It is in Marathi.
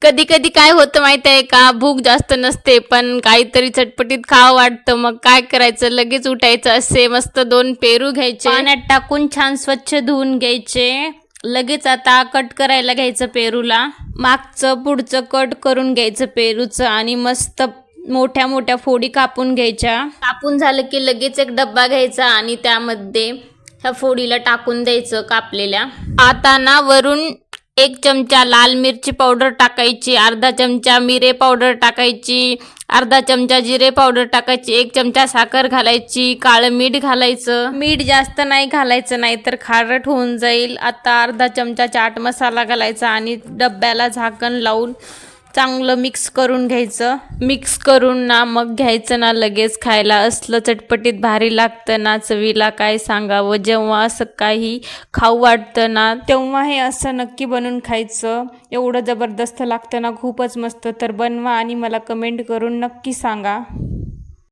कधी कधी काय होतं माहिती आहे का, भूक जास्त नसते पण काहीतरी चटपटीत खावं वाटतं. मग काय करायचं, लगेच उठायचं. असे मस्त 2 पेरू घ्यायचे, पाण्यात टाकून छान स्वच्छ धुवून घ्यायचे. लगेच आता कट करायला घ्यायचं पेरूला. मागचं पुढचं कट करून घ्यायचं पेरूचं आणि मस्त मोठ्या मोठ्या फोडी कापून घ्यायच्या. कापून झालं की लगेच एक डब्बा घ्यायचा आणि त्यामध्ये ह्या फोडीला टाकून द्यायचं कापलेल्या. आता ना वरून 1 चमचा लाल मिरची पावडर टाकायची, अर्धा चमचा मिरे पावडर टाकायची, अर्धा चमचा जिरे पावडर टाकायची, 1 चमचा साखर घालायची, काळं मीठ घालायचं. मीठ जास्त नाही घालायचं, नाही तर खारट होऊन जाईल. आता अर्धा चमचा चाट मसाला घालायचा आणि डब्याला झाकण लावून चांगलं मिक्स करून घ्यायचं. मिक्स करून ना मग घ्यायचं ना लगेच खायला. असलं चटपटीत भारी लागतं ना, चवीला काय सांगावं. जेव्हा असं काही खाऊ वाटतं ना तेव्हा हे असं नक्की बनवून खायचं. एवढं जबरदस्त लागतं ना, खूपच मस्त. तर बनवा आणि मला कमेंट करून नक्की सांगा.